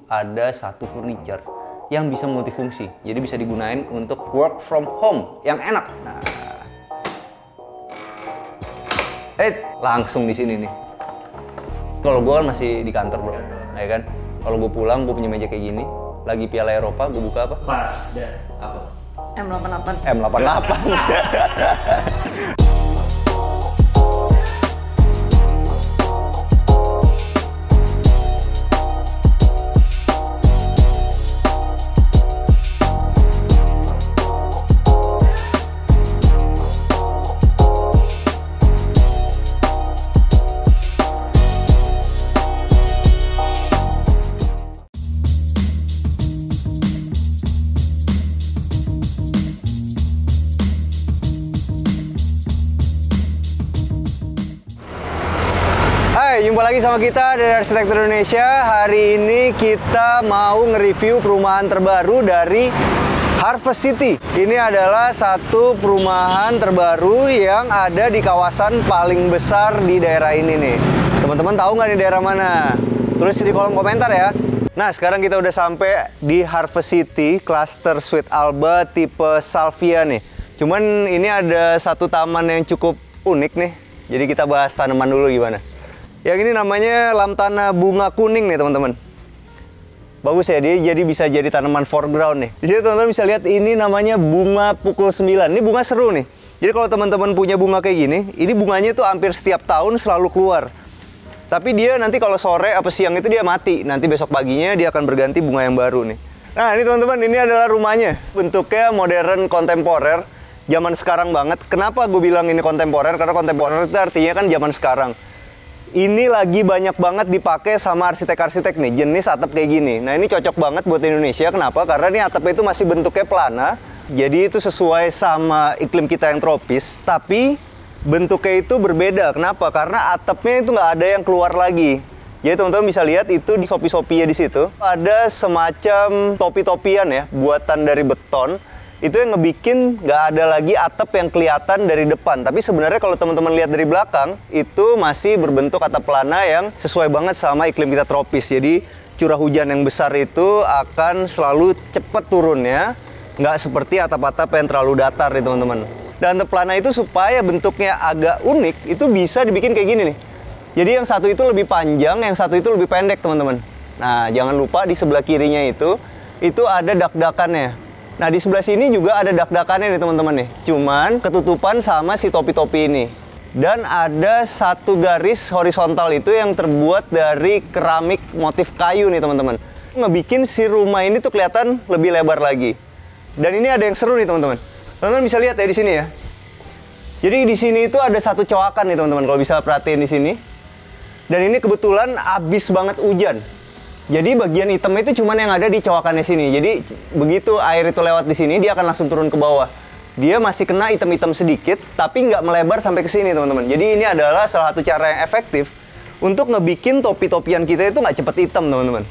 ada satu furniture yang bisa multifungsi. Jadi bisa digunain untuk work from home yang enak. Nah, langsung di sini nih. Kalau gue kan masih di kantor bro, ya kan. Kalau gue pulang, gue punya meja kayak gini. Lagi Piala Eropa, gue buka apa? Pas, dah. Apa? M88. M88. Jumpa lagi sama kita dari Arsitektur Indonesia. Hari ini kita mau nge-review perumahan terbaru dari Harvest City. Ini adalah satu perumahan terbaru yang ada di kawasan paling besar di daerah ini nih. Teman-teman tahu nggak di daerah mana? Tulis di kolom komentar ya. Nah, sekarang kita udah sampai di Harvest City, Cluster Suite Alba tipe Salvia nih. Cuman ini ada satu taman yang cukup unik nih. Jadi kita bahas tanaman dulu gimana. Yang ini namanya lantana bunga kuning nih teman-teman. Bagus ya, dia jadi bisa jadi tanaman foreground nih. Di sini teman-teman bisa lihat ini namanya bunga pukul 9. Ini bunga seru nih. Jadi kalau teman-teman punya bunga kayak gini, ini bunganya tuh hampir setiap tahun selalu keluar. Tapi dia nanti kalau sore apa siang itu dia mati. Nanti besok paginya dia akan berganti bunga yang baru nih. Nah ini teman-teman, ini adalah rumahnya. Bentuknya modern kontemporer. Zaman sekarang banget. Kenapa gue bilang ini kontemporer? Karena kontemporer itu artinya kan zaman sekarang. Ini lagi banyak banget dipakai sama arsitek-arsitek nih, jenis atap kayak gini. Nah ini cocok banget buat Indonesia, kenapa? Karena ini atapnya itu masih bentuknya pelana. Jadi itu sesuai sama iklim kita yang tropis. Tapi bentuknya itu berbeda, kenapa? Karena atapnya itu nggak ada yang keluar lagi. Jadi teman-teman bisa lihat itu di sopi-sopinya di situ. Ada semacam topi-topian ya, buatan dari beton. Itu yang ngebikin nggak ada lagi atap yang kelihatan dari depan. Tapi sebenarnya kalau teman-teman lihat dari belakang, itu masih berbentuk atap pelana yang sesuai banget sama iklim kita tropis. Jadi curah hujan yang besar itu akan selalu cepat turunnya, nggak seperti atap-atap yang terlalu datar nih teman-teman. Dan atap pelana itu supaya bentuknya agak unik, itu bisa dibikin kayak gini nih. Jadi yang satu itu lebih panjang, yang satu itu lebih pendek teman-teman. Nah jangan lupa di sebelah kirinya itu ada dak-dakannya. Nah di sebelah sini juga ada dak-dakannya nih teman-teman nih. Cuman ketutupan sama si topi-topi ini. Dan ada satu garis horizontal itu yang terbuat dari keramik motif kayu nih teman-teman. Ngebikin si rumah ini tuh kelihatan lebih lebar lagi. Dan ini ada yang seru nih teman-teman. Teman-teman bisa lihat ya di sini ya. Jadi di sini itu ada satu coakan nih teman-teman. Kalau bisa perhatiin di sini. Dan ini kebetulan abis banget hujan. Jadi bagian hitamnya itu cuman yang ada di coakannya sini. Jadi begitu air itu lewat di sini, dia akan langsung turun ke bawah. Dia masih kena hitam-hitam sedikit, tapi nggak melebar sampai ke sini teman-teman. Jadi ini adalah salah satu cara yang efektif untuk ngebikin topi-topian kita itu nggak cepet hitam teman-teman.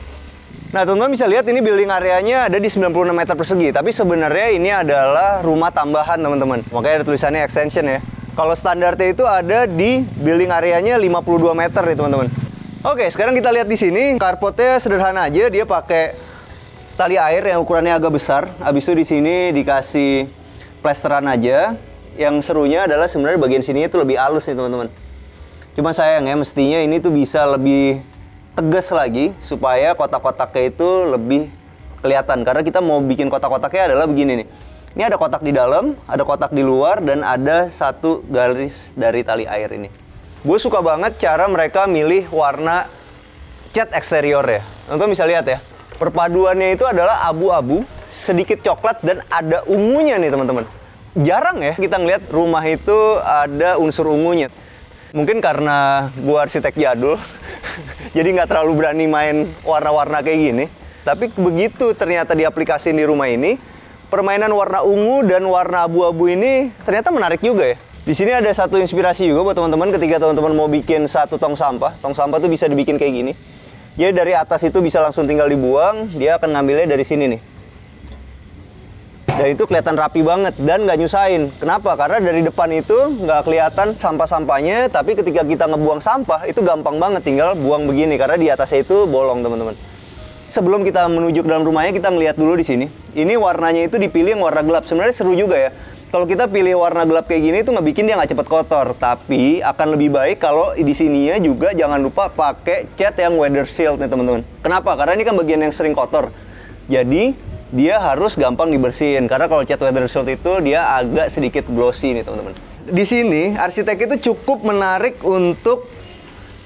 Nah teman-teman bisa lihat ini building areanya ada di 96 meter persegi. Tapi sebenarnya ini adalah rumah tambahan teman-teman. Makanya ada tulisannya extension ya. Kalau standarnya itu ada di building areanya 52 meter nih teman-teman. Oke, sekarang kita lihat di sini. Carportnya sederhana aja, dia pakai tali air yang ukurannya agak besar. Habis itu di sini dikasih plesteran aja. Yang serunya adalah sebenarnya bagian sini itu lebih halus nih teman-teman. Cuma sayang ya, mestinya ini tuh bisa lebih tegas lagi supaya kotak-kotaknya itu lebih kelihatan. Karena kita mau bikin kotak-kotaknya adalah begini nih. Ini ada kotak di dalam, ada kotak di luar, dan ada satu garis dari tali air ini. Gue suka banget cara mereka milih warna cat eksterior ya. Teman-teman bisa lihat ya. Perpaduannya itu adalah abu-abu, sedikit coklat, dan ada ungunya nih teman-teman. Jarang ya kita ngeliat rumah itu ada unsur ungunya. Mungkin karena gue arsitek jadul, jadi nggak terlalu berani main warna-warna kayak gini. Tapi begitu ternyata diaplikasiin di rumah ini, permainan warna ungu dan warna abu-abu ini ternyata menarik juga ya. Di sini ada satu inspirasi juga buat teman-teman ketika teman-teman mau bikin satu tong sampah. Tong sampah tuh bisa dibikin kayak gini. Jadi dari atas itu bisa langsung tinggal dibuang, dia akan ngambilnya dari sini nih. Dan itu kelihatan rapi banget dan nggak nyusahin. Kenapa? Karena dari depan itu nggak kelihatan sampah-sampahnya, tapi ketika kita ngebuang sampah itu gampang banget tinggal buang begini karena di atasnya itu bolong teman-teman. sebelum kita menuju ke dalam rumahnya, kita ngeliat dulu di sini. Ini warnanya itu dipilih yang warna gelap. Sebenarnya seru juga ya. Kalau kita pilih warna gelap kayak gini itu ngebikin dia nggak cepet kotor. Tapi akan lebih baik kalau di sininya juga jangan lupa pakai cat yang weather shield nih teman-teman. Kenapa? Karena ini kan bagian yang sering kotor. Jadi dia harus gampang dibersihin. Karena kalau cat weather shield itu dia agak sedikit glossy nih teman-teman. Di sini arsitek itu cukup menarik untuk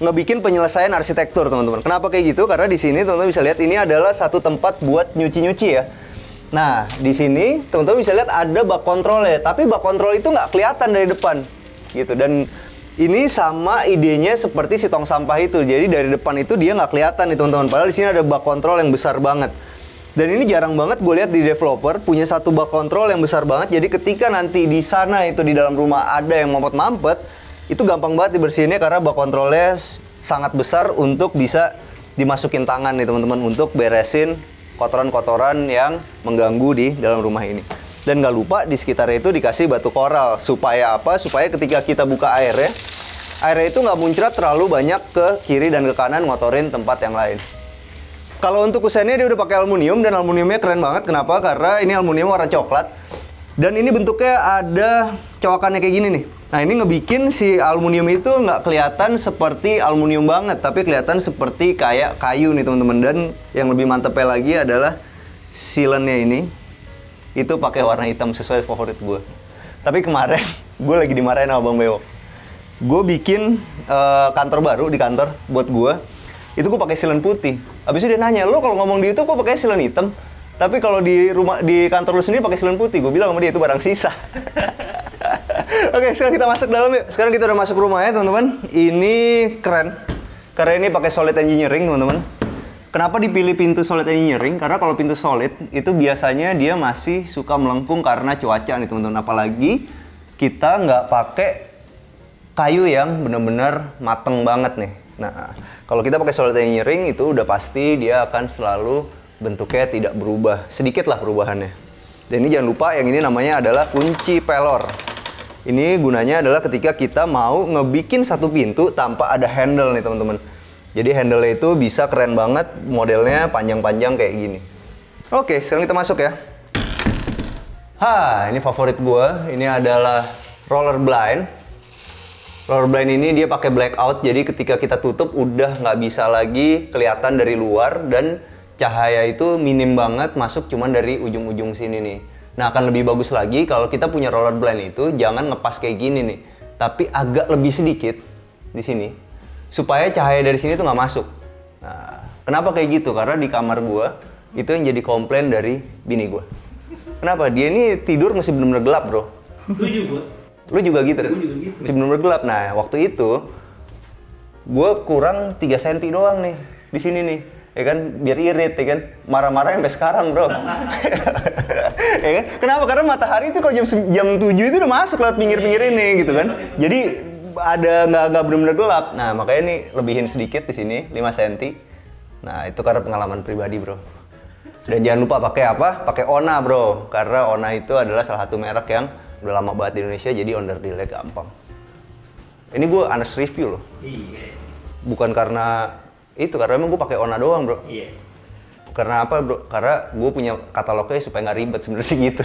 ngebikin penyelesaian arsitektur teman-teman. Kenapa kayak gitu? Karena di sini teman-teman bisa lihat ini adalah satu tempat buat nyuci-nyuci ya. Nah, di sini teman-teman bisa lihat ada bak kontrolnya, tapi bak kontrol itu nggak kelihatan dari depan, gitu. Dan ini sama idenya seperti si tong sampah itu. Jadi dari depan itu dia nggak kelihatan nih teman-teman. Padahal di sini ada bak kontrol yang besar banget. Dan ini jarang banget gue lihat di developer punya satu bak kontrol yang besar banget. Jadi ketika nanti di sana itu di dalam rumah ada yang mampet-mampet, itu gampang banget dibersihinnya karena bak kontrolnya sangat besar untuk bisa dimasukin tangan nih teman-teman untuk beresin kotoran-kotoran yang mengganggu di dalam rumah ini. Dan nggak lupa di sekitarnya itu dikasih batu koral. Supaya apa? Supaya ketika kita buka airnya itu nggak muncrat terlalu banyak ke kiri dan ke kanan ngotorin tempat yang lain. Kalau untuk kusennya dia udah pakai aluminium dan aluminiumnya keren banget. Kenapa? Karena ini aluminium warna coklat. Dan ini bentuknya ada cowakannya kayak gini nih. Nah ini ngebikin si aluminium itu nggak kelihatan seperti aluminium banget, tapi kelihatan seperti kayak kayu nih teman-teman. Dan yang lebih mantepnya lagi adalah sealant-nya ini itu pakai warna hitam sesuai favorit gue. Tapi kemarin gue lagi dimarahin sama Bang Beo. Gue bikin kantor baru di kantor buat gue. Itu gue pakai sealant putih. Habis itu dia nanya, lo kalau ngomong di YouTube kok pakai sealant hitam? Tapi kalau di kantor lu sendiri pakai sealant putih. Gue bilang sama dia itu barang sisa. Oke, sekarang kita masuk dalam yuk. Sekarang kita udah masuk rumah ya teman-teman. Ini keren. Karena ini pakai solid engineering teman-teman. Kenapa dipilih pintu solid engineering? Karena kalau pintu solid itu biasanya dia masih suka melengkung karena cuaca nih teman-teman. Apalagi kita nggak pakai kayu yang benar-benar mateng banget nih. Nah, kalau kita pakai solid engineering itu udah pasti dia akan selalu bentuknya tidak berubah. Sedikit lah perubahannya. Dan ini jangan lupa yang ini namanya adalah kunci pelor. Ini gunanya adalah ketika kita mau ngebikin satu pintu tanpa ada handle nih teman-teman. Jadi handle-nya itu bisa keren banget, modelnya panjang-panjang kayak gini. Oke, sekarang kita masuk ya. Ini favorit gua. Ini adalah roller blind. Roller blind ini dia pakai blackout, jadi ketika kita tutup udah nggak bisa lagi kelihatan dari luar dan cahaya itu minim banget masuk cuman dari ujung-ujung sini nih. Nah akan lebih bagus lagi kalau kita punya roller blind itu jangan ngepas kayak gini nih, tapi agak lebih sedikit di sini supaya cahaya dari sini tuh nggak masuk. Nah, kenapa kayak gitu? Karena di kamar gua itu yang jadi komplain dari bini gua. Kenapa? Dia ini tidur mesti bener-bener gelap bro. Lu juga gitu? Mesti bener-bener gelap. Nah waktu itu gua kurang 3 cm doang nih di sini nih. Ya kan, biar irit, ya kan, marah-marah sampai sekarang bro. Ya kan? Kenapa? Karena matahari itu kalau jam 7 itu udah masuk lewat pinggir-pinggir ini gitu kan. Jadi ada nggak benar-benar gelap. Nah makanya nih lebihin sedikit di sini 5 cm. Nah itu karena pengalaman pribadi bro. Dan jangan lupa pakai apa? Pakai Ona bro. Karena Ona itu adalah salah satu merek yang udah lama banget di Indonesia, jadi onder dealnya gampang. Ini gue honest review loh. Bukan karena itu, karena emang gue pakai Ona doang bro. Iya. Karena apa bro? Karena gue punya katalognya supaya nggak ribet sebenarnya sih gitu.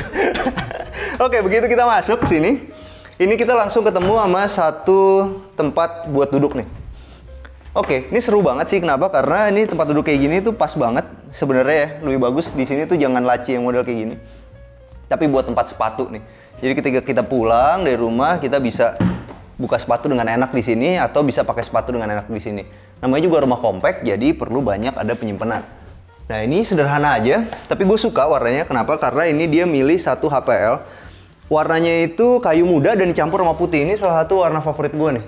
Oke, begitu kita masuk ke sini, ini kita langsung ketemu sama satu tempat buat duduk nih. Oke, ini seru banget sih. Kenapa? Karena ini tempat duduk kayak gini tuh pas banget sebenarnya ya. Lebih bagus di sini tuh jangan laci yang model kayak gini, tapi buat tempat sepatu nih. Jadi ketika kita pulang dari rumah kita bisa buka sepatu dengan enak di sini atau bisa pakai sepatu dengan enak di sini. Namanya juga rumah compact, jadi perlu banyak ada penyimpanan. Nah ini sederhana aja, tapi gue suka warnanya. Kenapa? Karena ini dia milih satu HPL. Warnanya itu kayu muda dan dicampur sama putih. Ini salah satu warna favorit gue nih.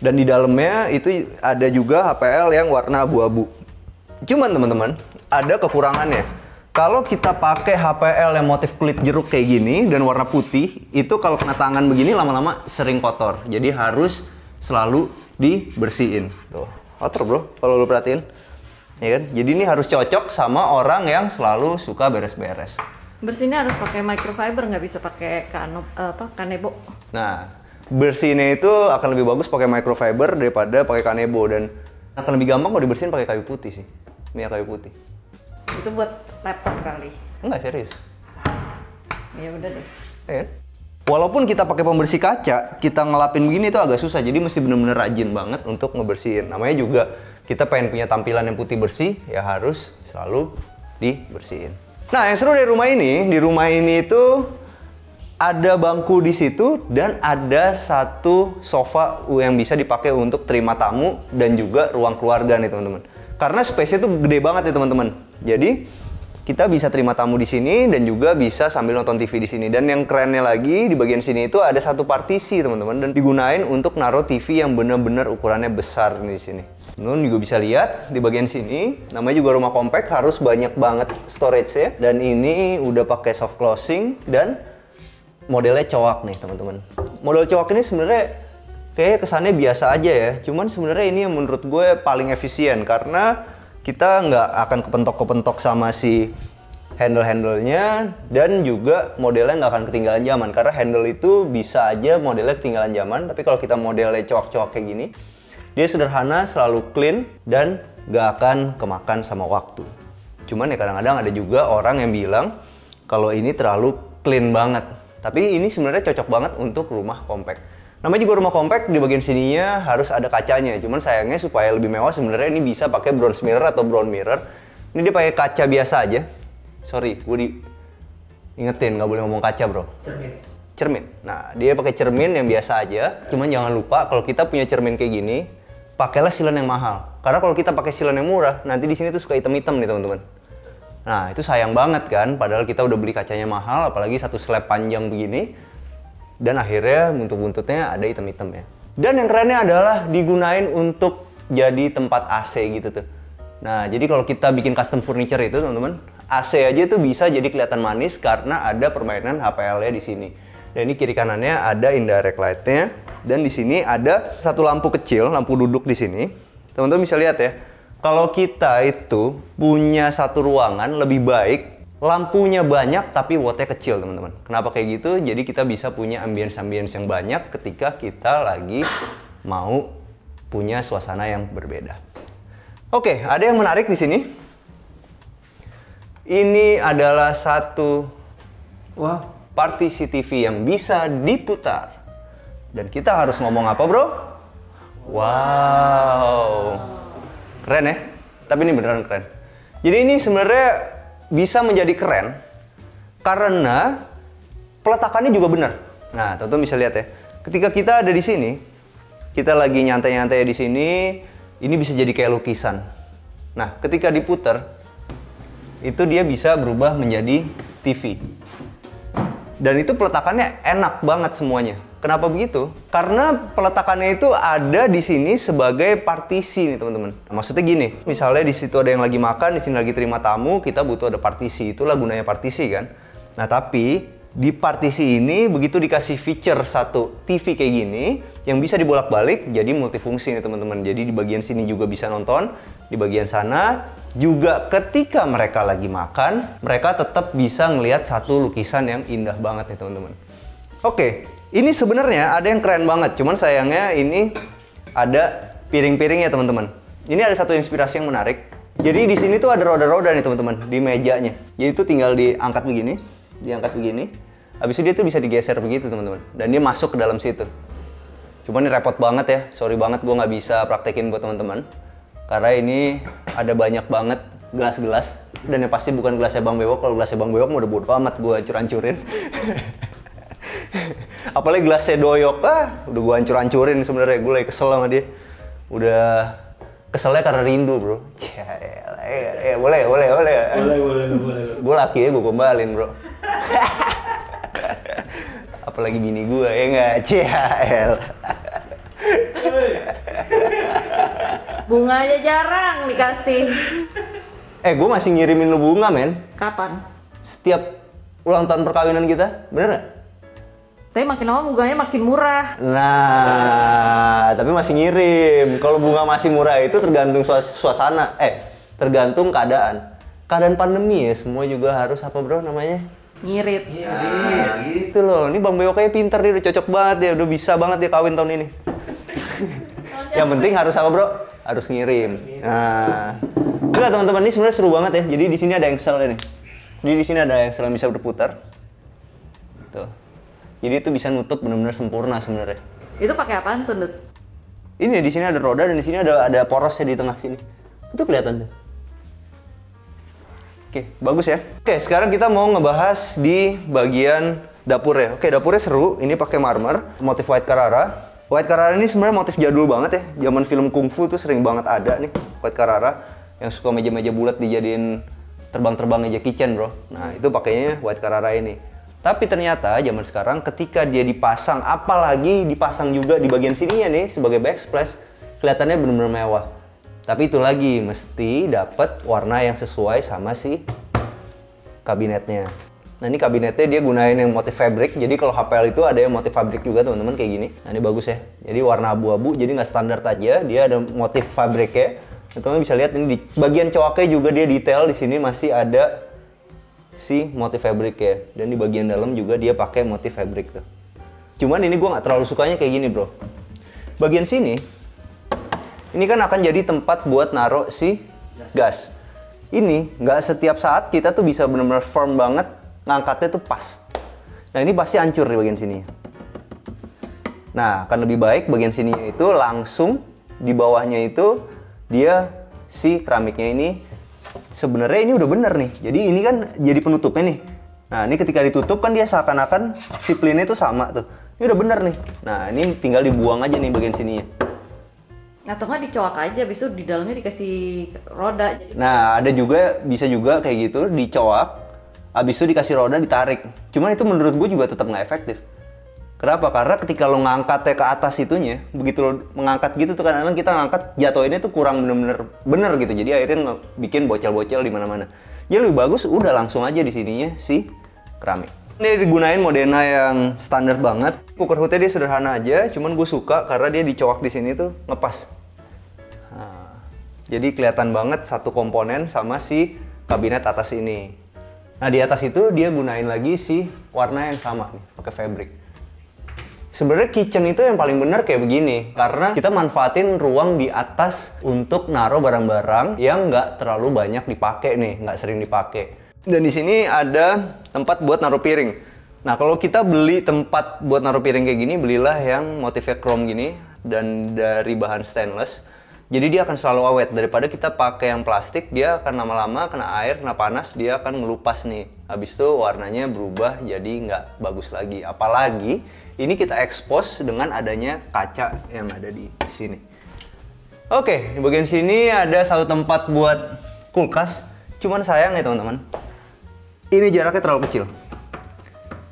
Dan di dalamnya itu ada juga HPL yang warna abu-abu. Cuman teman-teman, ada kekurangannya. Kalau kita pakai HPL yang motif kulit jeruk kayak gini dan warna putih, itu kalau kena tangan begini lama-lama sering kotor. Jadi harus selalu dibersihin. Tuh, kotor bro, kalau lu perhatiin. Ya kan? Jadi ini harus cocok sama orang yang selalu suka beres-beres. Bersihnya harus pakai microfiber, nggak bisa pakai kanebo. Nah, bersihnya itu akan lebih bagus pakai microfiber daripada pakai kanebo, dan akan lebih gampang kalau dibersihin pakai kayu putih sih. minyak kayu putih. Itu buat laptop kali. Enggak, serius. Ya udah deh. Walaupun kita pakai pembersih kaca, kita ngelapin begini itu agak susah. Jadi mesti bener-bener rajin banget untuk ngebersihin. Namanya juga kita pengen punya tampilan yang putih bersih, ya harus selalu dibersihin. Nah, yang seru dari rumah ini, di rumah ini itu ada bangku di situ dan ada satu sofa yang bisa dipakai untuk terima tamu dan juga ruang keluarga nih teman-teman. Karena space-nya tuh gede banget ya teman-teman. Jadi kita bisa terima tamu di sini dan juga bisa sambil nonton TV di sini. Dan yang kerennya lagi di bagian sini itu ada satu partisi teman-teman dan digunain untuk naruh TV yang bener-bener ukurannya besar nih di sini. Nun juga bisa lihat di bagian sini, namanya juga rumah compact, harus banyak banget storage-nya. Dan ini udah pakai soft closing dan modelnya cowok nih teman-teman. Model cowok ini sebenarnya kayak kesannya biasa aja ya. Cuman sebenarnya ini yang menurut gue paling efisien karena kita nggak akan kepentok-kepentok sama si handle-handlenya dan juga modelnya nggak akan ketinggalan zaman. Karena handle itu bisa aja modelnya ketinggalan zaman, tapi kalau kita modelnya cowok-cowok kayak gini, dia sederhana, selalu clean dan nggak akan kemakan sama waktu. Cuman ya kadang-kadang ada juga orang yang bilang kalau ini terlalu clean banget. Tapi ini sebenarnya cocok banget untuk rumah compact. Namanya juga rumah compact, di bagian sininya harus ada kacanya. Cuman sayangnya supaya lebih mewah sebenarnya ini bisa pakai bronze mirror atau brown mirror. Ini dia pakai kaca biasa aja. Sorry, gue ingetin nggak boleh ngomong kaca bro. Cermin. Nah, dia pakai cermin yang biasa aja. Cuman jangan lupa kalau kita punya cermin kayak gini, pakailah silen yang mahal. Karena kalau kita pakai silen yang murah, nanti di sini tuh suka hitam-hitam nih teman-teman. Nah, itu sayang banget kan, padahal kita udah beli kacanya mahal, apalagi satu slab panjang begini. Dan akhirnya buntut-buntutnya ada hitam-hitamnya. Dan yang kerennya adalah digunain untuk jadi tempat AC gitu tuh. Nah, jadi kalau kita bikin custom furniture itu teman-teman, AC aja tuh bisa jadi kelihatan manis karena ada permainan HPL-nya di sini. Dan ini kiri kanannya ada indirect light-nya. Dan di sini ada satu lampu kecil, lampu duduk di sini. Teman-teman bisa lihat ya. Kalau kita itu punya satu ruangan lebih baik lampunya banyak tapi wattnya kecil teman-teman. Kenapa kayak gitu? Jadi kita bisa punya ambience-ambience yang banyak ketika kita lagi mau punya suasana yang berbeda. Oke, ada yang menarik di sini. Ini adalah satu partisi TV yang bisa diputar. Dan kita harus ngomong apa bro? Wow. Keren ya, tapi ini beneran keren. Jadi ini sebenarnya bisa menjadi keren karena peletakannya juga benar. Nah, teman-teman bisa lihat ya. Ketika kita ada di sini, kita lagi nyantai-nyantai di sini, ini bisa jadi kayak lukisan. Nah, ketika diputar, itu dia bisa berubah menjadi TV. Dan itu peletakannya enak banget semuanya. Kenapa begitu? Karena peletakannya itu ada di sini sebagai partisi nih teman-teman. Maksudnya gini, misalnya di situ ada yang lagi makan, di sini lagi terima tamu, kita butuh ada partisi. Itulah gunanya partisi kan. Nah tapi di partisi ini begitu dikasih feature satu TV kayak gini yang bisa dibolak-balik jadi multifungsi nih teman-teman. Jadi di bagian sini juga bisa nonton, di bagian sana juga ketika mereka lagi makan, mereka tetap bisa ngelihat satu lukisan yang indah banget nih teman-teman. Oke. Ini sebenarnya ada yang keren banget, cuman sayangnya ini ada piring-piringnya teman-teman. Ini ada satu inspirasi yang menarik. Jadi di sini tuh ada roda-roda nih teman-teman di mejanya. Jadi itu tinggal diangkat begini, Habis itu dia tuh bisa digeser begitu teman-teman. Dan dia masuk ke dalam situ. Cuman ini repot banget ya, sorry banget gue nggak bisa praktekin buat teman-teman. Karena ini ada banyak banget gelas-gelas. Dan yang pasti bukan gelasnya Bang Bewok. Kalau gelasnya Bang Bewok udah bodo amat gue hancur-hancurin. Apalagi gelasnya Doyok, udah gue hancur-hancurin sebenarnya. Gue lagi kesel sama dia. Udah keselnya karena rindu bro. Boleh. Gue laki ya, gue gombalin bro. Apalagi bini gue, ya nggak? CHL. Bunga aja jarang dikasih. Gue masih ngirimin lu bunga men. Kapan? Setiap ulang tahun perkawinan kita, bener nggak? Tapi makin lama bunganya makin murah. Nah, tapi masih ngirim. Kalau bunga masih murah itu tergantung suasana. Tergantung keadaan. Keadaan pandemi ya, semua juga harus apa bro namanya? Ngirit. Gitu loh. Ini Bang Bewok kayaknya pinter, dia udah cocok banget, dia udah bisa banget dia kawin tahun ini. Yang penting harus apa bro? harus ngirim. Nah, inilah teman-teman, ini sebenarnya seru banget ya. Jadi di sini ada engsel nih. Jadi di sini ada engsel yang bisa berputar. Tuh. Jadi itu bisa nutup benar-benar sempurna sebenarnya. Itu pakai apaan tuh, Dut? Ini di sini ada roda dan di sini ada porosnya di tengah sini. Itu kelihatan tuh. Oke, bagus ya. Oke, sekarang kita mau ngebahas di bagian dapurnya. Oke, dapurnya seru. Ini pakai marmer, motif White Carrara. White Carrara ini sebenarnya motif jadul banget ya. Zaman film kungfu tuh sering banget ada nih White Carrara yang suka meja-meja bulat dijadiin terbang-terbang Jackie Chan, bro. Nah, itu pakainya White Carrara ini. Tapi ternyata zaman sekarang ketika dia dipasang, apalagi dipasang juga di bagian sininya nih sebagai backsplash, kelihatannya benar-benar mewah. Tapi itu lagi mesti dapat warna yang sesuai sama si kabinetnya. Nah, ini kabinetnya dia gunain yang motif fabric. Jadi kalau HPL itu ada yang motif fabric juga teman-teman kayak gini. Nah, ini bagus ya. Jadi warna abu-abu, jadi nggak standar aja. Dia ada motif fabricnya. Teman-teman bisa lihat ini di bagian cowoknya juga dia detail di sini masih ada si motif fabric ya. Dan di bagian dalam juga dia pakai motif fabric tuh. Cuman ini gue nggak terlalu sukanya kayak gini, bro. Bagian sini, ini kan akan jadi tempat buat naruh si gas. Ini nggak setiap saat kita tuh bisa benar-benar firm banget ngangkatnya tuh pas. Nah, ini pasti hancur di bagian sini. Nah, akan lebih baik bagian sininya itu langsung di bawahnya itu dia si keramiknya ini sebenarnya ini udah bener nih. Jadi ini kan jadi penutupnya nih. Nah, ini ketika ditutup kan dia seakan-akan si plinnya itu sama tuh. Ini udah bener nih. Nah, ini tinggal dibuang aja nih bagian sininya. Atau nggak dicoak aja, habis itu di dalamnya dikasih roda. Nah, ada juga, bisa juga kayak gitu, dicoak. Abis itu dikasih roda, ditarik. Cuman itu menurut gue juga tetap nggak efektif. Kenapa? Karena ketika lo ngangkatnya ke atas itunya, begitu lo mengangkat gitu tuh kadang-kadang kita ngangkat jatuhinnya tuh kurang bener gitu. Jadi akhirnya bikin bocel-bocel di mana-mana. Jadi lebih bagus udah langsung aja di sininya si keramik. Ini digunain Modena yang standar banget. Cooker hoodnya dia sederhana aja, cuman gue suka karena dia dicoak di sini tuh ngepas. Nah, jadi kelihatan banget satu komponen sama si kabinet atas ini. Nah, di atas itu dia gunain lagi si warna yang sama nih, pakai fabric. Sebenarnya kitchen itu yang paling benar kayak begini, karena kita manfaatin ruang di atas untuk naruh barang-barang yang nggak terlalu banyak dipakai nih, nggak sering dipakai. Dan di sini ada tempat buat naruh piring. Nah, kalau kita beli tempat buat naruh piring kayak gini, belilah yang motifnya chrome gini dan dari bahan stainless. Jadi dia akan selalu awet. Daripada kita pakai yang plastik, dia akan lama-lama kena air, kena panas, dia akan ngelupas nih. Habis itu warnanya berubah jadi nggak bagus lagi. Apalagi ini kita expose dengan adanya kaca yang ada di sini. Oke, di bagian sini ada satu tempat buat kulkas. Cuman sayang ya teman-teman, ini jaraknya terlalu kecil.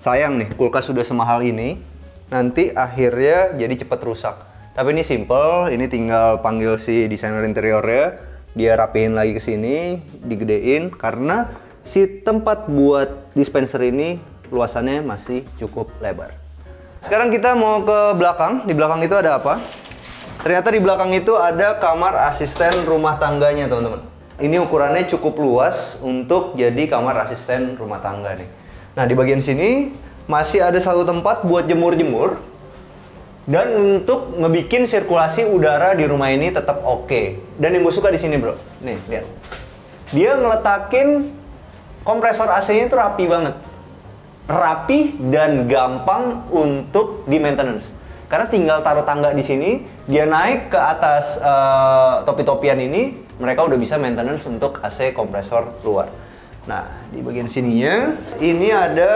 Sayang nih, kulkas sudah semahal ini, nanti akhirnya jadi cepat rusak. Tapi ini simple, ini tinggal panggil si desainer interiornya, dia rapiin lagi ke sini, digedein karena si tempat buat dispenser ini luasannya masih cukup lebar. Sekarang kita mau ke belakang. Di belakang itu ada apa? Ternyata di belakang itu ada kamar asisten rumah tangganya, teman-teman. Ini ukurannya cukup luas untuk jadi kamar asisten rumah tangga nih. Nah, di bagian sini masih ada satu tempat buat jemur-jemur. Dan untuk ngebikin sirkulasi udara di rumah ini tetap oke. Dan yang gue suka di sini, bro, nih lihat, dia ngeletakin kompresor AC-nya itu rapi banget, rapi dan gampang untuk di maintenance. Karena tinggal taruh tangga di sini, dia naik ke atas topi-topian ini, mereka udah bisa maintenance untuk AC kompresor luar. Nah, di bagian sininya ini ada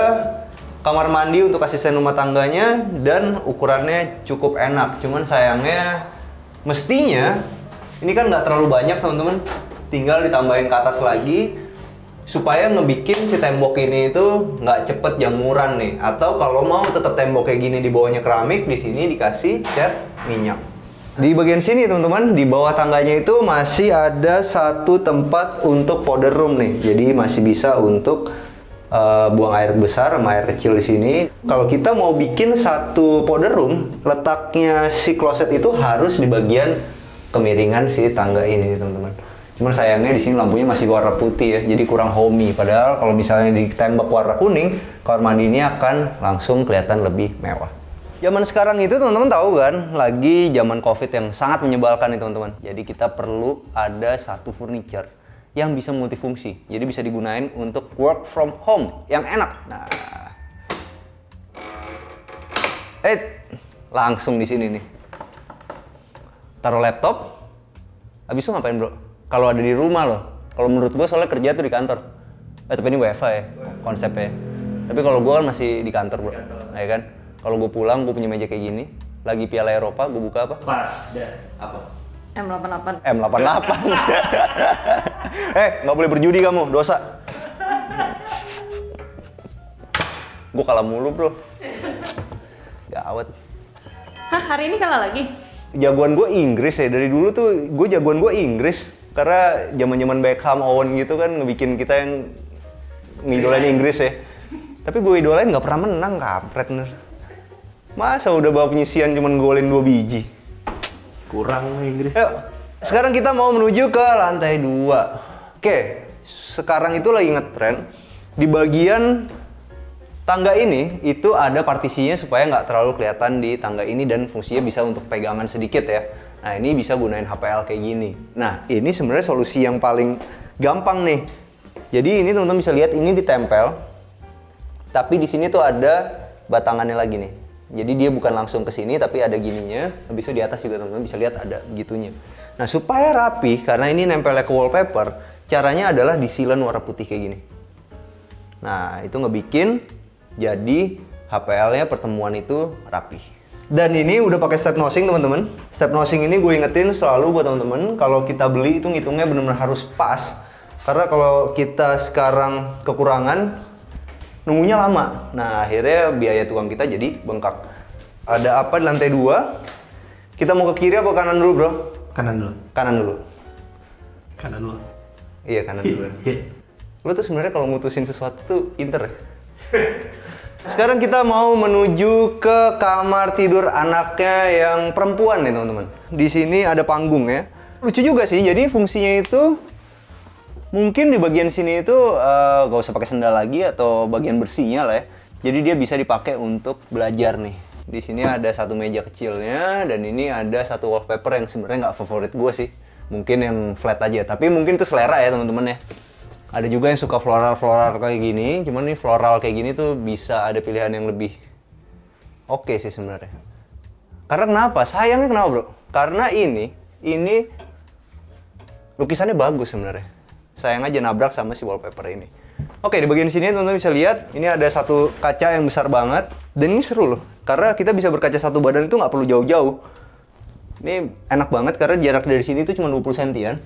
kamar mandi untuk asisten rumah tangganya dan ukurannya cukup enak. Cuman sayangnya mestinya ini kan nggak terlalu banyak, teman-teman. Tinggal ditambahin ke atas lagi supaya ngebikin si tembok ini itu nggak cepet jamuran nih. Atau kalau mau tetap tembok kayak gini di bawahnya keramik, di sini dikasih cat minyak. Di bagian sini teman-teman, di bawah tangganya itu masih ada satu tempat untuk powder room nih. Jadi masih bisa untuk buang air besar sama air kecil di sini. Kalau kita mau bikin satu powder room, letaknya si kloset itu harus di bagian kemiringan si tangga ini, teman-teman. Cuman sayangnya di sini lampunya masih warna putih ya, jadi kurang homey. Padahal kalau misalnya ditembak warna kuning, kamar mandi ini akan langsung kelihatan lebih mewah. Zaman sekarang itu teman-teman tahu kan, lagi zaman COVID yang sangat menyebalkan nih teman-teman. Jadi kita perlu ada satu furniture yang bisa multifungsi. Jadi bisa digunain untuk work from home yang enak. Nah, langsung di sini nih. Taruh laptop. Habis itu ngapain bro? Kalau ada di rumah loh. Kalau menurut gue soalnya kerja tuh di kantor. Tapi ini WFH ya konsepnya. Tapi kalau gue kan masih di kantor bro, ya kan? Kalau gue pulang, gue punya meja kayak gini. Lagi Piala Eropa, gue buka apa? Pas, dah. Apa? M88. M88. Nggak boleh berjudi kamu, dosa. Gue kalah mulu bro. Gawat. Hah, hari ini kalah lagi? Jagoan gue Inggris ya, dari dulu tuh gue jagoan gue Inggris. Karena zaman-zaman Beckham, Owen gitu kan ngebikin kita yang ngidolain Inggris ya. Tapi gue idolain nggak pernah menang, kampret bener. Masa udah bawa penyisian cuman golin 2 biji? Kurang Inggris. Yuk, sekarang kita mau menuju ke lantai 2. Oke, sekarang itu lagi ngetren. Di bagian tangga ini, itu ada partisinya supaya nggak terlalu kelihatan di tangga ini dan fungsinya bisa untuk pegangan sedikit ya. Nah, ini bisa gunain HPL kayak gini. Nah, ini sebenarnya solusi yang paling gampang nih. Jadi ini teman-teman bisa lihat ini ditempel. Tapi di sini tuh ada batangannya lagi nih. Jadi dia bukan langsung ke sini tapi ada gininya. Habis itu di atas juga teman-teman bisa lihat ada gitunya. Nah, supaya rapi karena ini nempelnya ke wallpaper, caranya adalah disilen warna putih kayak gini. Nah, itu ngebikin jadi HPL-nya pertemuan itu rapi. Dan ini udah pakai step nosing teman-teman. Step nosing ini gue ingetin selalu buat teman-teman kalau kita beli itu ngitungnya benar-benar harus pas. Karena kalau kita sekarang kekurangan, nunggunya lama. Nah, akhirnya biaya tukang kita jadi bengkak. Ada apa di lantai 2? Kita mau ke kiri apa kanan dulu, bro? Kanan dulu. Kanan dulu. Kanan dulu. Iya, kanan dulu. Lo tuh sebenarnya kalau mutusin sesuatu tuh pinter ya? Sekarang kita mau menuju ke kamar tidur anaknya yang perempuan nih, teman-teman. Di sini ada panggung ya. Lucu juga sih, jadi fungsinya itu mungkin di bagian sini itu gak usah pakai sendal lagi atau bagian bersihnya lah ya. Jadi dia bisa dipakai untuk belajar nih. Di sini ada satu meja kecilnya dan ini ada satu wallpaper yang sebenarnya nggak favorit gue sih. Mungkin yang flat aja, tapi mungkin itu selera ya teman-teman ya. Ada juga yang suka floral-floral kayak gini, cuman nih floral kayak gini tuh bisa ada pilihan yang lebih oke sih sebenarnya. Karena kenapa? Sayangnya kenapa bro? Karena ini lukisannya bagus sebenarnya. Sayang aja nabrak sama si wallpaper ini. Oke, di bagian sini teman-teman bisa lihat, ini ada satu kaca yang besar banget. Dan ini seru loh, karena kita bisa berkaca satu badan itu nggak perlu jauh-jauh. Ini enak banget karena jarak dari sini tuh cuma 20 sentian.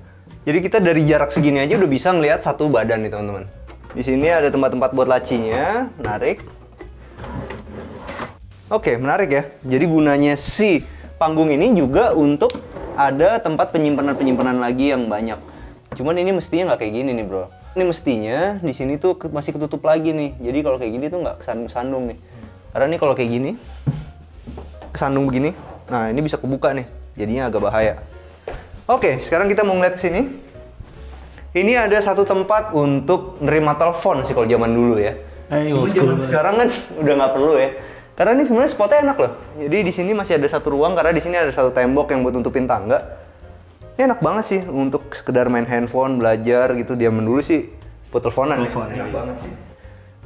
Jadi kita dari jarak segini aja udah bisa ngelihat satu badan nih teman-teman. Di sini ada tempat-tempat buat lacinya, menarik. Oke, menarik ya. Jadi gunanya si panggung ini juga untuk ada tempat penyimpanan lagi yang banyak. Cuman ini mestinya nggak kayak gini nih bro. Ini mestinya di sini tuh masih ketutup lagi nih. Jadi kalau kayak gini tuh nggak kesandung-sandung nih. Karena ini kalau kayak gini, kesandung begini, nah ini bisa kebuka nih. Jadinya agak bahaya. Oke, sekarang kita mau ngeliat ke sini. Ini ada satu tempat untuk nerima telepon sih kalau zaman dulu ya. Sekarang kan udah nggak perlu ya. Karena ini sebenarnya spotnya enak loh. Jadi di sini masih ada satu ruang karena di sini ada satu tembok yang buat nutupin tangga. Ini enak banget sih untuk sekedar main handphone, belajar gitu. Diaman dulu sih buat teleponan. Enak banget sih.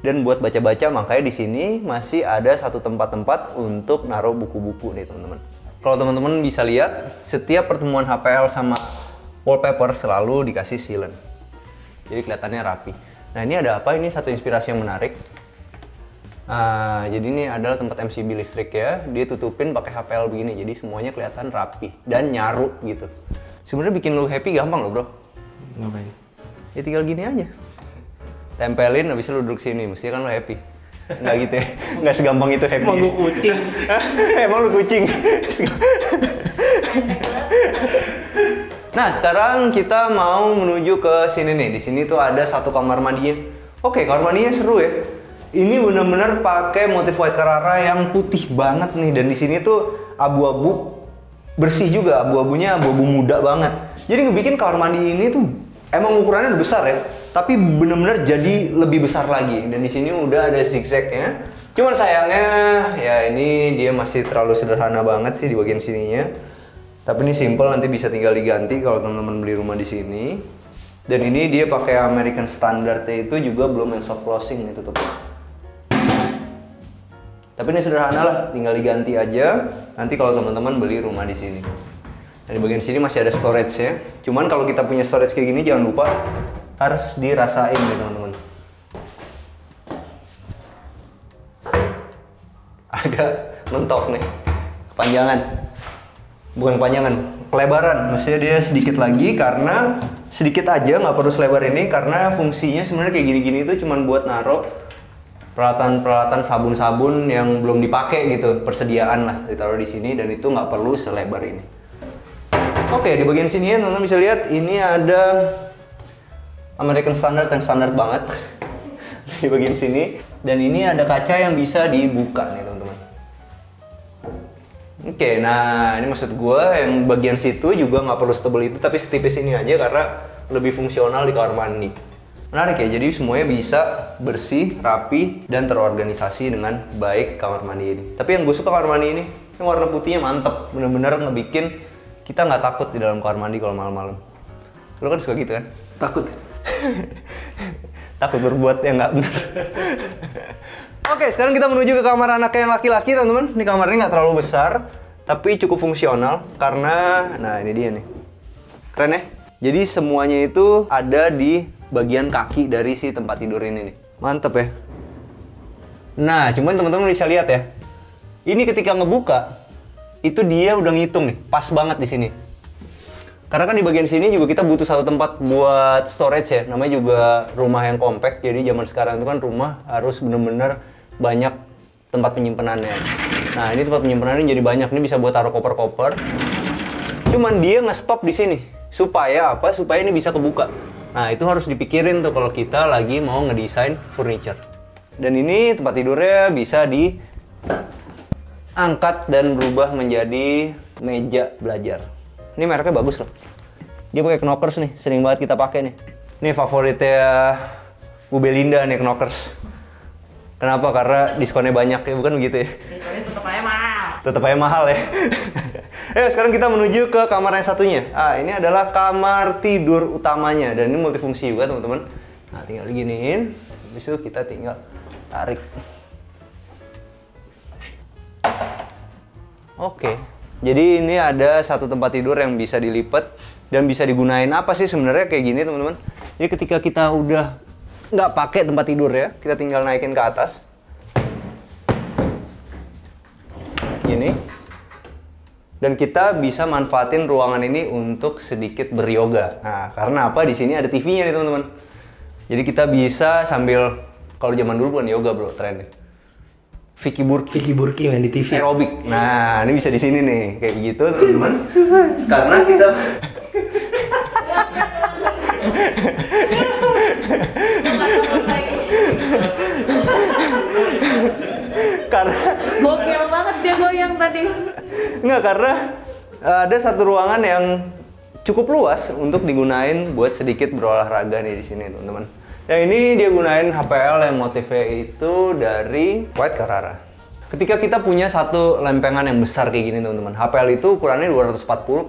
Dan buat baca-baca makanya di sini masih ada satu tempat-tempat untuk naruh buku-buku nih teman-teman. Kalau teman-teman bisa lihat, setiap pertemuan HPL sama wallpaper selalu dikasih sealant. Jadi kelihatannya rapi. Nah ini ada apa? Ini satu inspirasi yang menarik. Jadi ini adalah tempat MCB listrik ya. Dia tutupin pakai HPL begini. Jadi semuanya kelihatan rapi dan nyaru gitu. Sebenarnya bikin lu happy gampang loh bro. Ngapain? Ya tinggal gini aja. Tempelin, habis itu lu duduk sini. Mestinya kan lu happy. Nggak gitu ya, nggak segampang itu happy. Emang lu kucing? Emang lu kucing? Nah, sekarang kita mau menuju ke sini nih. Di sini tuh ada satu kamar mandinya. Oke, kamar mandinya seru ya. Ini bener-bener pakai motif white Carrara yang putih banget nih. Dan di sini tuh abu-abu bersih juga, abu-abunya abu-abu muda banget. Jadi ngebikin kamar mandi ini tuh emang ukurannya udah besar ya. Tapi bener-bener jadi lebih besar lagi. Dan di sini udah ada zigzagnya. Cuman sayangnya ya ini dia masih terlalu sederhana banget sih di bagian sininya. Tapi ini simple, nanti bisa tinggal diganti kalau teman-teman beli rumah di sini. Dan ini dia pakai American Standard itu juga belum yang soft closing itu tuh. Tapi ini sederhana lah, tinggal diganti aja. Nanti kalau teman-teman beli rumah di sini. Dan di bagian sini masih ada storage ya. Cuman kalau kita punya storage kayak gini jangan lupa harus dirasain nih teman-teman. Agak mentok nih, kepanjangan. Bukan kepanjangan, kelebaran. Maksudnya dia sedikit lagi karena sedikit aja, nggak perlu selebar ini karena fungsinya sebenarnya kayak gini-gini itu cuman buat naruh peralatan-peralatan sabun-sabun yang belum dipakai gitu, persediaan lah ditaruh di sini dan itu nggak perlu selebar ini. Oke, di bagian sini ya teman-teman bisa lihat ini ada American Standard yang standar banget di bagian sini dan ini ada kaca yang bisa dibuka nih teman-teman. Oke, nah ini maksud gue yang bagian situ juga nggak perlu setebal itu tapi setipis ini aja karena lebih fungsional di kamar mandi. Menarik ya, jadi semuanya bisa bersih, rapi, dan terorganisasi dengan baik kamar mandi ini. Tapi yang gue suka kamar mandi ini warna putihnya mantep, bener-bener ngebikin kita nggak takut di dalam kamar mandi kalau malam-malam. Lo kan suka gitu kan? Takut. Takut berbuat yang nggak benar. Oke, sekarang kita menuju ke kamar anak yang laki-laki, teman-teman. Ini kamarnya nggak terlalu besar, tapi cukup fungsional karena, nah ini dia nih, keren ya. Jadi semuanya itu ada di bagian kaki dari si tempat tidur ini nih, mantep ya. Nah, cuman teman-teman bisa lihat ya, ini ketika ngebuka, itu dia udah ngitung nih, pas banget di sini. Karena kan di bagian sini juga kita butuh satu tempat buat storage ya, namanya juga rumah yang compact. Jadi zaman sekarang itu kan rumah harus bener-bener banyak tempat penyimpenannya. Nah ini tempat penyimpenannya jadi banyak, ini bisa buat taruh koper-koper. Cuman dia nge-stop di sini, supaya apa? Supaya ini bisa kebuka. Nah itu harus dipikirin tuh kalau kita lagi mau ngedesain furniture. Dan ini tempat tidurnya bisa diangkat dan berubah menjadi meja belajar. Ini mereknya bagus loh. Dia pakai knockers nih, sering banget kita pakai nih. Ini favoritnya Bu Belinda nih, knockers. Kenapa? Karena diskonnya banyak ya, bukan begitu ya? Diskonnya tetap aja mahal. Tetap aja mahal ya. Sekarang kita menuju ke kamar yang satunya. Ini adalah kamar tidur utamanya dan ini multifungsi juga teman-teman. Nah, tinggal diginiin, habis itu kita tinggal tarik. Oke. Jadi ini ada satu tempat tidur yang bisa dilipat dan bisa digunain apa sih sebenarnya kayak gini teman-teman. Jadi ketika kita udah nggak pakai tempat tidur ya, kita tinggal naikin ke atas. Gini. Dan kita bisa manfaatin ruangan ini untuk sedikit beryoga. Nah, karena apa? Di sini ada TV-nya nih teman-teman. Jadi kita bisa sambil, kalau zaman dulu bukan yoga bro, trennya. Vicky Burki main di TV. Aerobik. Nah, ini bisa di sini nih, kayak begitu teman-teman. Karena kita karena Gokil banget dia goyang tadi. Enggak, karena ada satu ruangan yang cukup luas untuk digunain buat sedikit berolahraga nih di sini teman-teman. Yang ini dia gunain HPL yang motifnya itu dari White Carrara. Ketika kita punya satu lempengan yang besar kayak gini teman-teman, HPL itu ukurannya 240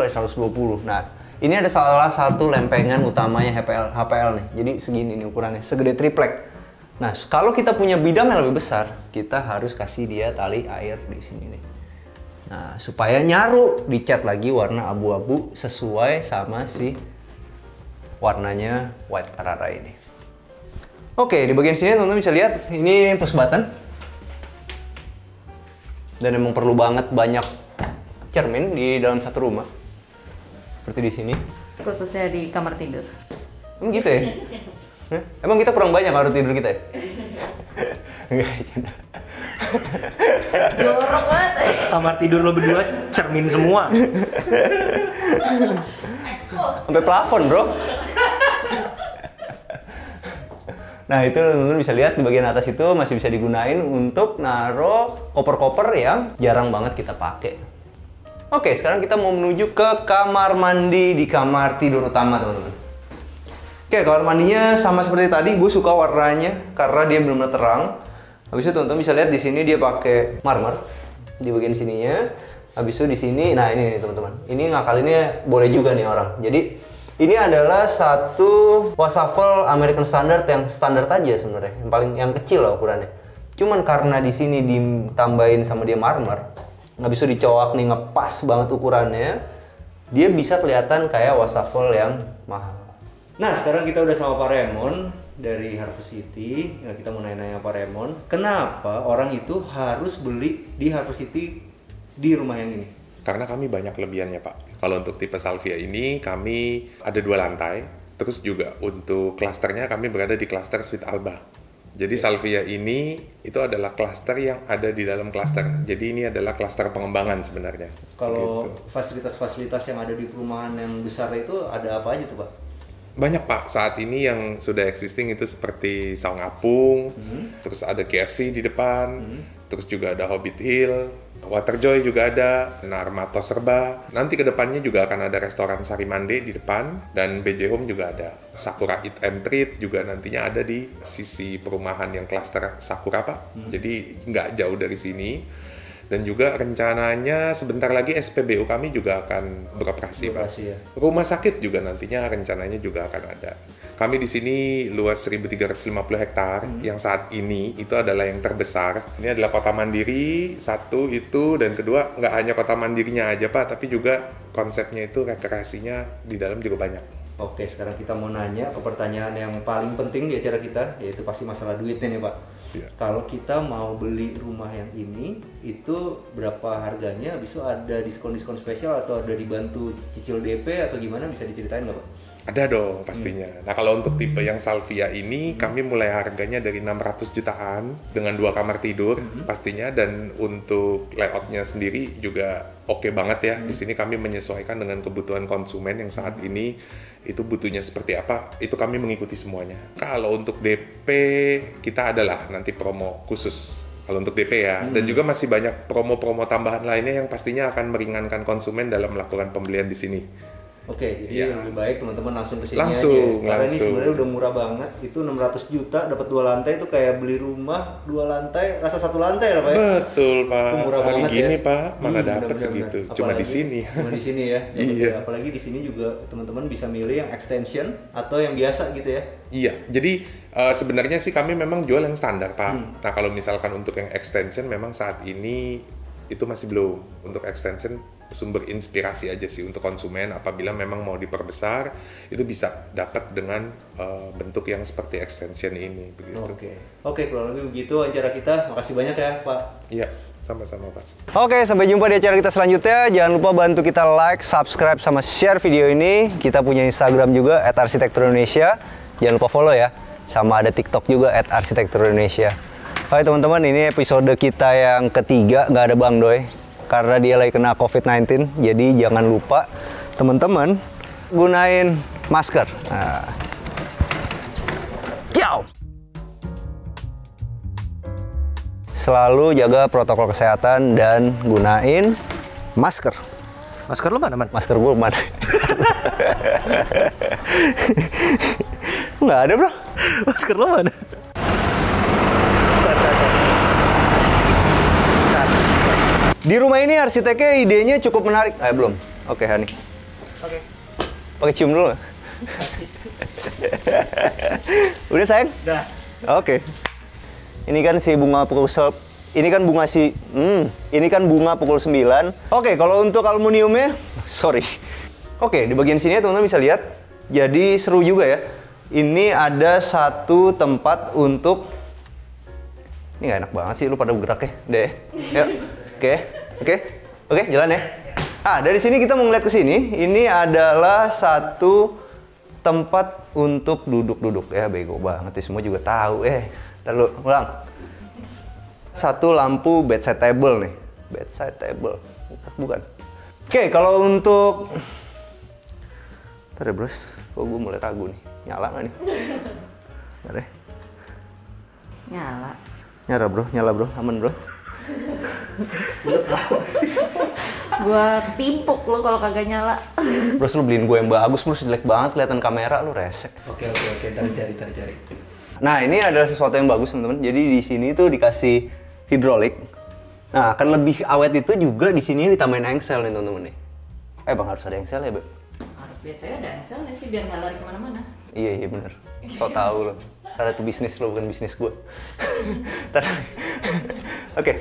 x 120. Nah, ini ada salah satu lempengan utamanya HPL nih. Jadi segini nih ukurannya, segede triplek. Nah, kalau kita punya bidang yang lebih besar, kita harus kasih dia tali air di sini nih. Nah, supaya nyaru dicat lagi warna abu-abu sesuai sama si warnanya White Carrara ini. Oke, di bagian sini teman-teman bisa lihat ini push button. Dan emang perlu banget banyak cermin di dalam satu rumah. Seperti di sini. Khususnya di kamar tidur. Emang gitu ya? Emang kita kurang banyak kamar tidur kita ya? Enggak, Jorok banget. Kamar tidur lo berdua cermin semua. Sampai plafon, bro. Nah, itu teman-teman bisa lihat di bagian atas itu masih bisa digunain untuk naruh koper-koper yang jarang banget kita pakai. Oke, sekarang kita mau menuju ke kamar mandi di kamar tidur utama, teman-teman. Oke, kamar mandinya sama seperti tadi, gue suka warnanya karena dia benar-benar terang. Habis itu teman-teman bisa lihat di sini dia pakai marmer di bagian sininya. Habis itu di sini, nah ini nih teman-teman. Ini ngakalinnya boleh juga nih orang. Jadi ini adalah satu wastafel American Standard yang standar aja sebenarnya, yang kecil lah ukurannya. Cuman karena di sini ditambahin sama dia marmer, habis itu dicoak nih ngepas banget ukurannya, dia bisa kelihatan kayak wastafel yang mahal. Nah sekarang kita udah sama Pak Raymond dari Harvest City. Nah, kita mau nanya-nanya Pak Raymond, kenapa orang itu harus beli di Harvest City di rumah yang ini? Karena kami banyak kelebihannya Pak. Kalau untuk tipe Salvia ini kami ada 2 lantai. Terus juga untuk klasternya kami berada di klaster Suite Alba. Jadi Salvia ini itu adalah klaster yang ada di dalam klaster. Jadi ini adalah klaster pengembangan sebenarnya. Kalau fasilitas-fasilitas yang ada di perumahan yang besar itu ada apa aja tuh Pak? Banyak Pak, saat ini yang sudah existing itu seperti Saung Apung, terus ada KFC di depan, terus juga ada Hobbit Hill, Waterjoy juga ada, Narmato Serba. Nanti ke depannya juga akan ada restoran Sarimande di depan, dan BJ Home juga ada. Sakura Eat and Treat juga nantinya ada di sisi perumahan yang klaster Sakura Pak. Jadi nggak jauh dari sini. Dan juga rencananya sebentar lagi SPBU kami juga akan beroperasi Pak. Ya. Rumah sakit juga nantinya rencananya juga akan ada. Kami di sini luas 1.350 hektar, yang saat ini itu adalah yang terbesar. Ini adalah kota mandiri, satu itu, dan kedua nggak hanya kota mandirinya aja Pak, tapi juga konsepnya itu rekreasinya di dalam juga banyak. Oke, sekarang kita mau nanya ke pertanyaan yang paling penting di acara kita, yaitu pasti masalah duitnya nih Pak. Iya. Kalau kita mau beli rumah yang ini, itu berapa harganya? Habis itu ada diskon-diskon spesial atau ada dibantu cicil DP atau gimana? Bisa diceritain nggak Pak? Ada dong pastinya. Nah kalau untuk tipe yang Salvia ini kami mulai harganya dari 600 jutaan dengan 2 kamar tidur pastinya, dan untuk layoutnya sendiri juga oke banget ya. Di sini kami menyesuaikan dengan kebutuhan konsumen yang saat ini itu butuhnya seperti apa, itu kami mengikuti semuanya. Kalau untuk DP kita adalah nanti promo khusus. Kalau untuk DP ya, dan juga masih banyak promo-promo tambahan lainnya yang pastinya akan meringankan konsumen dalam melakukan pembelian di sini. Oke, jadi Ya. lebih baik teman-teman langsung ke sini Langsung, aja. Karena ini langsung. sebenarnya udah murah banget. Itu 600 juta dapat 2 lantai itu kayak beli rumah 2 lantai, rasa 1 lantai lah Pak ya. Betul Pak. Itu murah Hari banget gini ya. Pak, mana dapat benar-benar. segitu. Cuma di Apalagi- sini. Cuma di sini ya. Iya. Apalagi di sini juga teman-teman bisa milih yang extension atau yang biasa gitu ya. Iya, jadi sebenarnya sih kami memang jual yang standar Pak. Nah kalau misalkan untuk yang extension memang saat ini itu masih belum. Untuk extension sumber inspirasi aja sih untuk konsumen, apabila memang mau diperbesar itu bisa dapat dengan bentuk yang seperti extension ini begitu. Oke, kurang lebih begitu acara kita. Makasih banyak ya Pak. Iya, sama-sama Pak. Oke, sampai jumpa di acara kita selanjutnya. Jangan lupa bantu kita like, subscribe, sama share video ini. Kita punya Instagram juga @arsitekturindonesia. Jangan lupa follow ya. Sama ada TikTok juga @arsitekturindonesia. Oke teman-teman, ini episode kita yang ketiga. Nggak ada Bang Doi karena dia lagi kena COVID-19. Jadi jangan lupa teman-teman gunain masker. Nah. Ciao. Selalu jaga protokol kesehatan dan gunain masker. Masker lu mana, Man? Masker gue mana? Nggak ada bro. Masker lu mana? Di rumah ini arsiteknya idenya cukup menarik. Belum. Oke, Hani. Oke. Pakai cium dulu nggak? Udah sayang? Dah. Oke. Ini kan si bunga pukul ini kan bunga ini kan bunga pukul 9. Oke, kalau untuk aluminiumnya, sorry. Oke, di bagian sini teman-teman bisa lihat. Jadi seru juga ya. Ini ada satu tempat untuk, ini nggak enak banget sih lu pada bergerak ya. Deh. Yuk. Oke, jalan ya. Dari sini kita mau ngeliat ke sini. Ini adalah satu tempat untuk duduk-duduk ya. Bego banget ya, semua juga tahu. Ntar lu ulang. Satu lampu bedside table nih. Bedside table. Bukan. Oke, kalau untuk, ntar ya bros. Kok gue mulai ragu nih. Nyala nggak nih? Ntar deh. Nyala bro. Aman bro. Gua timpuk lo kalau kagak nyala. Bros, lu beliin gue yang bagus bros. Jelek banget kelihatan kamera lu, resek. Oke, ntar cari. Nah, ini adalah sesuatu yang bagus, teman-teman. Jadi di sini tuh dikasih hidrolik. Nah, akan lebih awet itu juga di sini ditambahin engsel nih, teman-teman nih. Bang, harus ada engsel ya, Beb? Harus biasanya ada engselnya sih biar nggak lari kemana-mana. Iya bener. So tau lo. Karena itu bisnis lo bukan bisnis gue. Oke,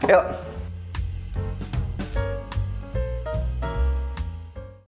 yuk.